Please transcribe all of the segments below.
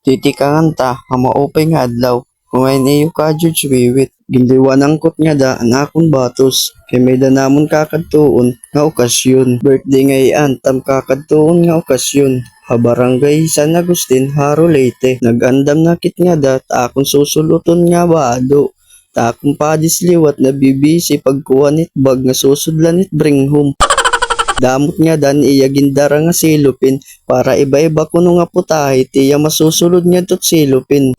Titikangan ta, maupay nga adlaw. Kung ngayon iyo ka, George Wiwit. Gindiwanang kot nga da, anakon batos. Kay may danamon kakadtuon nga okasyon. Birthday ngayon, tam kakadtuon nga okasyon. Habarangay San Agustin, Haro Leyte. Nagandam nakit nga da, akong susuluton nga bado. Takong padis liwat na bibisi pagkuwanit bag nga susudlanit bring home. Damot nga dan iya gindara nga silupin para iba-iba kuno nga putahe tiya masusulod nga tot silupin.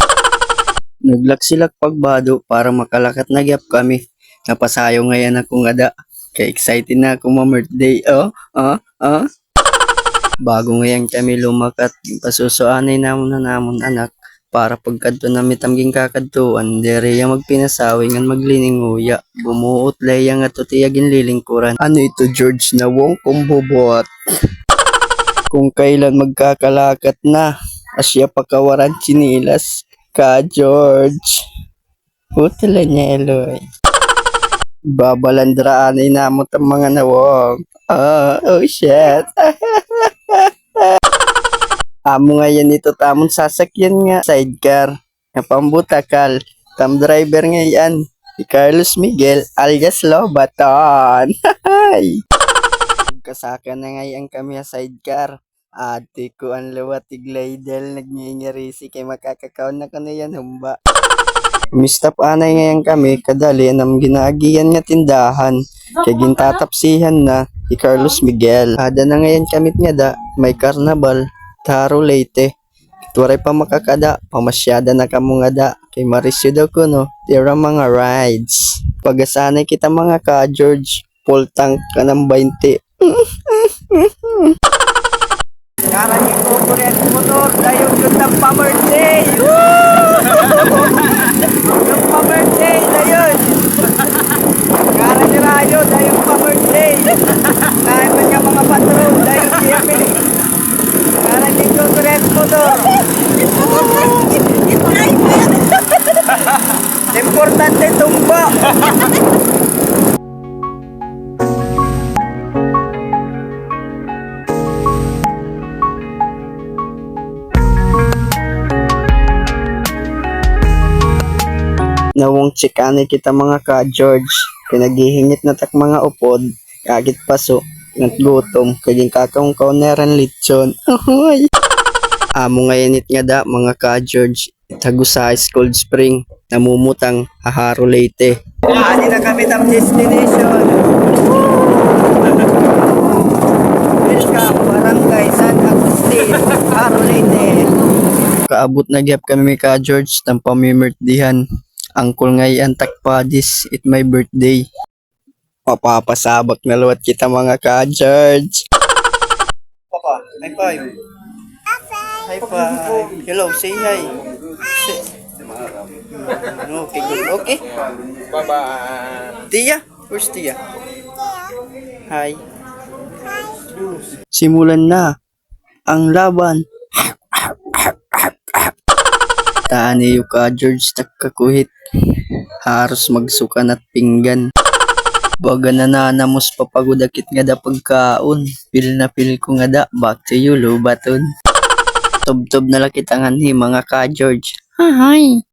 Naglaksilak pagbado para makalakat na gyap kami. Napasayo ngayon ako nga da. Kay excited na ako ma-birthday. Bago ngayon kami lumakat, pasusuanay namon na namon anak para pagkadto na mitamging kakadtuan, dere magpinasawi ngan maglininguya. Bumuot laya nga to tiyagin lilingkuran. Ano ito George na wong kumbubot? Kung kailan magkakalakat na, asya pakawaran chinilas. Ka George. Putala niya Eloy. Babalandraanay namot ang mga nawong. Oh shit. Amo nga yan ito tamon sasakyan nga sidecar nga pambutakal tam driver nga yan si Carlos Miguel alias Lobaton. Kasaka na nga yan kami sa sidecar. Ate ko ang lawatig laydel nagnyingirisi kay makakakaon na ka na yan humba. Mistap anay ngayon kami kadali nam ginagiyan nga tindahan kay gintatapsihan na si Carlos Miguel. Ada na ngayon kamit nga da may karnabal Haro Leyte. Tuwaray pa makakada, pamasyada na kamo nga da. Kay Marisyo daw ko no, tira mga rides. Pagasanay kita mga ka, George. Full tank ka ng 20. Karan yung kukuryat motor, dayon yung nagpa-birthday. Yung pa-birthday, dayon. Karan yung rayo, dayon pa-birthday. Kahit man yung mga patron, dayon siya. Karena dito keren mo to. Importante tumba. Nawong tsikani kita mga ka George. Pinaghihingit na tak mga upod. Kagit paso. Gutom, kaging kakaong kauneran lechon. Ahoy! Amo ngayanit nga da, mga ka-George. Tagusay, Cold Spring. Namumutang, Haro Leyte. Ani na kami ng destination. Welcome, Barangay San Agustin, Haro Leyte. Kaabot na gyap kami ka-George, ng pamimirtdihan. Angkol ngayon takpadis, it my birthday. Papapasabak na luwat kita mga ka-George. Papa, high five. High five. Hello, say hi. Okay, good. Okay. Bye-bye. Tia? Where's Tia? Hi. Simulan na ang laban. Taani yung ka-George takkakuhit. Haros magsukan at pinggan. Baga na nanamos papagudakit nga da pagkaon. Pil na pil ko nga da. Back to you, Lobaton. Tob-tob na lakitangan ni mga ka-George. Hi!